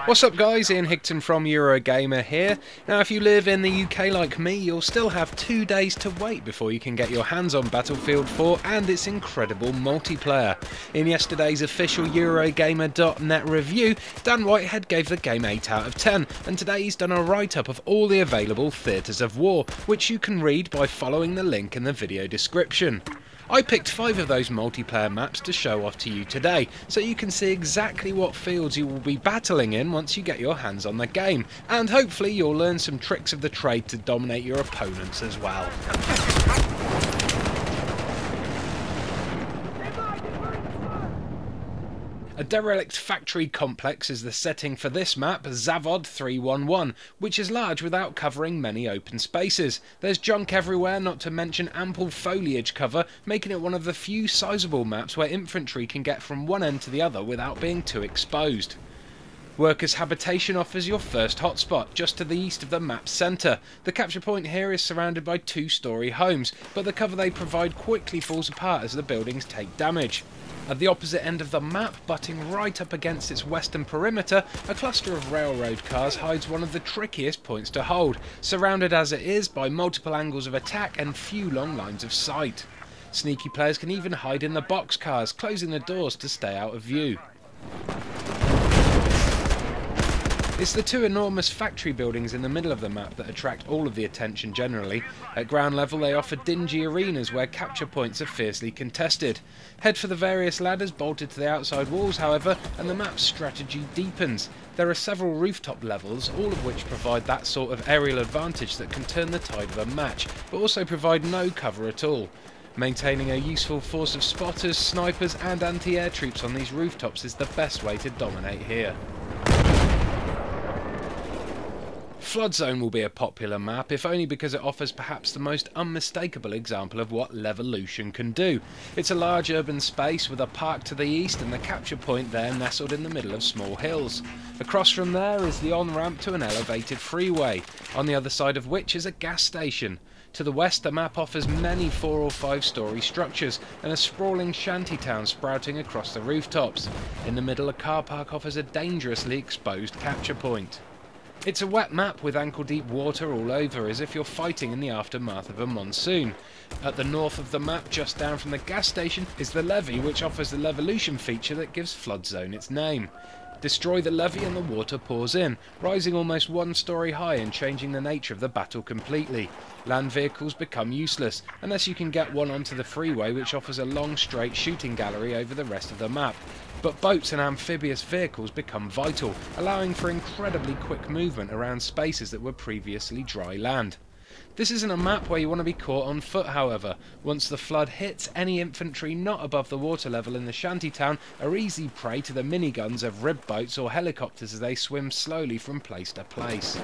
What's up guys, Ian Higton from Eurogamer here. Now if you live in the UK like me, you'll still have 2 days to wait before you can get your hands on Battlefield 4 and its incredible multiplayer. In yesterday's official Eurogamer.net review, Dan Whitehead gave the game 8 out of 10, and today he's done a write-up of all the available theatres of war, which you can read by following the link in the video description. I picked 5 of those multiplayer maps to show off to you today, so you can see exactly what fields you will be battling in once you get your hands on the game, and hopefully you'll learn some tricks of the trade to dominate your opponents as well. A derelict factory complex is the setting for this map, Zavod 311, which is large without covering many open spaces. There's junk everywhere, not to mention ample foliage cover, making it one of the few sizable maps where infantry can get from one end to the other without being too exposed. Workers' habitation offers your first hotspot, just to the east of the map's centre. The capture point here is surrounded by 2-storey homes, but the cover they provide quickly falls apart as the buildings take damage. At the opposite end of the map, butting right up against its western perimeter, a cluster of railroad cars hides one of the trickiest points to hold, surrounded as it is by multiple angles of attack and few long lines of sight. Sneaky players can even hide in the boxcars, closing the doors to stay out of view. It's the 2 enormous factory buildings in the middle of the map that attract all of the attention generally. At ground level they offer dingy arenas where capture points are fiercely contested. Head for the various ladders bolted to the outside walls however, and the map's strategy deepens. There are several rooftop levels, all of which provide that sort of aerial advantage that can turn the tide of a match, but also provide no cover at all. Maintaining a useful force of spotters, snipers and anti-air troops on these rooftops is the best way to dominate here. Flood Zone will be a popular map, if only because it offers perhaps the most unmistakable example of what Levolution can do. It's a large urban space with a park to the east and the capture point there nestled in the middle of small hills. Across from there is the on-ramp to an elevated freeway, on the other side of which is a gas station. To the west the map offers many 4 or 5-storey structures and a sprawling shantytown sprouting across the rooftops. In the middle a car park offers a dangerously exposed capture point. It's a wet map with ankle-deep water all over, as if you're fighting in the aftermath of a monsoon. At the north of the map, just down from the gas station, is the levee, which offers the Levolution feature that gives Flood Zone its name. Destroy the levee and the water pours in, rising almost 1 storey high and changing the nature of the battle completely. Land vehicles become useless, unless you can get one onto the freeway, which offers a long straight shooting gallery over the rest of the map. But boats and amphibious vehicles become vital, allowing for incredibly quick movement around spaces that were previously dry land. This isn't a map where you want to be caught on foot however. Once the flood hits, any infantry not above the water level in the shantytown are easy prey to the miniguns of rib boats or helicopters as they swim slowly from place to place.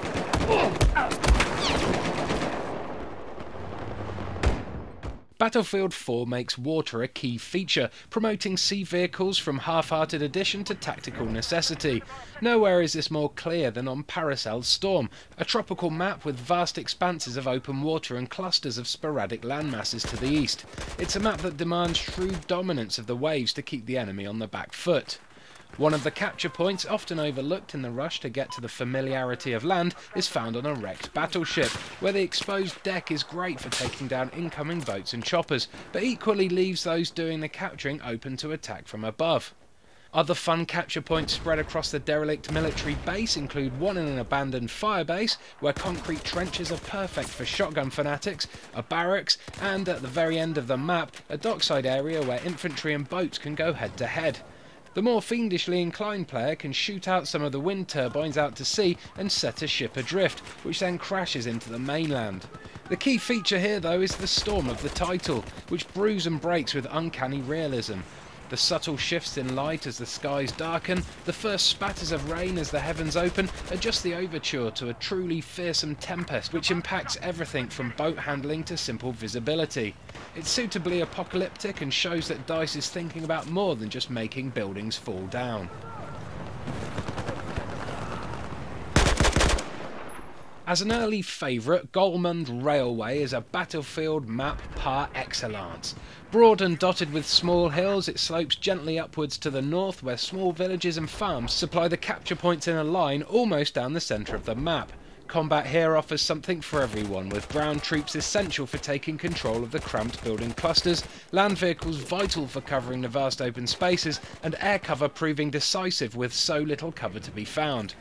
Battlefield 4 makes water a key feature, promoting sea vehicles from half-hearted addition to tactical necessity. Nowhere is this more clear than on Paracel Storm, a tropical map with vast expanses of open water and clusters of sporadic landmasses to the east. It's a map that demands shrewd dominance of the waves to keep the enemy on the back foot. One of the capture points, often overlooked in the rush to get to the familiarity of land, is found on a wrecked battleship, where the exposed deck is great for taking down incoming boats and choppers, but equally leaves those doing the capturing open to attack from above. Other fun capture points spread across the derelict military base include one in an abandoned firebase, where concrete trenches are perfect for shotgun fanatics, a barracks, and at the very end of the map, a dockside area where infantry and boats can go head to head. The more fiendishly inclined player can shoot out some of the wind turbines out to sea and set a ship adrift, which then crashes into the mainland. The key feature here though is the storm of the title, which brews and breaks with uncanny realism. The subtle shifts in light as the skies darken, the first spatters of rain as the heavens open are just the overture to a truly fearsome tempest which impacts everything from boat handling to simple visibility. It's suitably apocalyptic and shows that DICE is thinking about more than just making buildings fall down. As an early favourite, Golmud Railway is a battlefield map par excellence. Broad and dotted with small hills, it slopes gently upwards to the north, where small villages and farms supply the capture points in a line almost down the centre of the map. Combat here offers something for everyone, with ground troops essential for taking control of the cramped building clusters, land vehicles vital for covering the vast open spaces, and air cover proving decisive with so little cover to be found.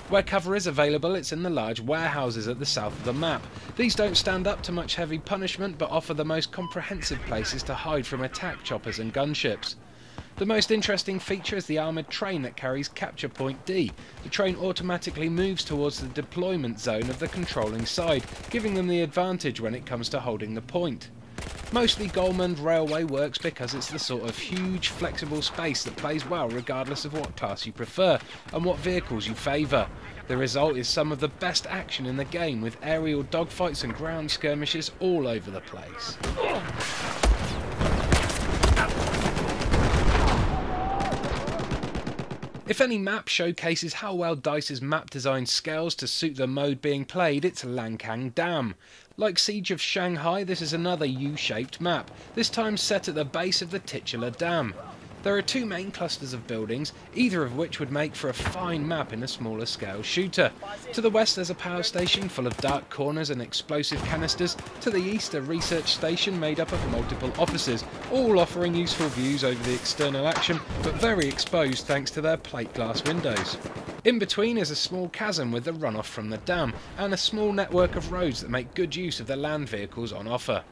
Where cover is available, it's in the large warehouses at the south of the map. These don't stand up to much heavy punishment, but offer the most comprehensive places to hide from attack choppers and gunships. The most interesting feature is the armoured train that carries Capture Point D. The train automatically moves towards the deployment zone of the controlling side, giving them the advantage when it comes to holding the point. Mostly Golmud Railway works because it's the sort of huge, flexible space that plays well regardless of what class you prefer and what vehicles you favour. The result is some of the best action in the game, with aerial dogfights and ground skirmishes all over the place. If any map showcases how well DICE's map design scales to suit the mode being played, it's Lancang Dam. Like Siege of Shanghai, this is another U-shaped map, this time set at the base of the titular dam. There are two main clusters of buildings, either of which would make for a fine map in a smaller scale shooter. To the west there's a power station full of dark corners and explosive canisters, to the east a research station made up of multiple offices, all offering useful views over the external action, but very exposed thanks to their plate glass windows. In between is a small chasm with the runoff from the dam, and a small network of roads that make good use of the land vehicles on offer.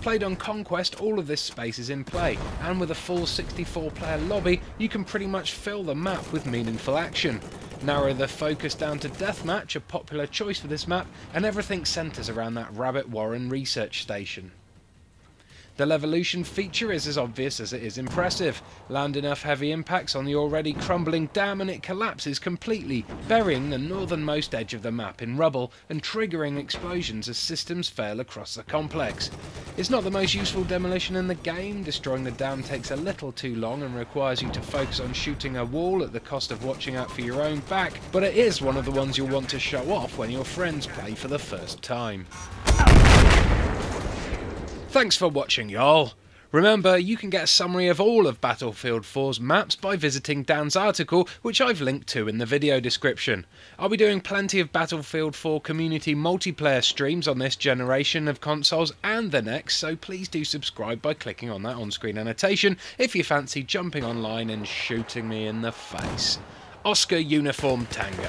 Played on Conquest, all of this space is in play, and with a full 64-player lobby, you can pretty much fill the map with meaningful action. Narrow the focus down to Deathmatch, a popular choice for this map, and everything centres around that Rabbit Warren research station. The Levolution feature is as obvious as it is impressive. Land enough heavy impacts on the already crumbling dam and it collapses completely, burying the northernmost edge of the map in rubble and triggering explosions as systems fail across the complex. It's not the most useful demolition in the game. Destroying the dam takes a little too long and requires you to focus on shooting a wall at the cost of watching out for your own back, but it is one of the ones you'll want to show off when your friends play for the first time. Thanks for watching, y'all. Remember, you can get a summary of all of Battlefield 4's maps by visiting Dan's article, which I've linked to in the video description. I'll be doing plenty of Battlefield 4 community multiplayer streams on this generation of consoles and the next, so please do subscribe by clicking on that on-screen annotation if you fancy jumping online and shooting me in the face. Oscar Uniform Tango.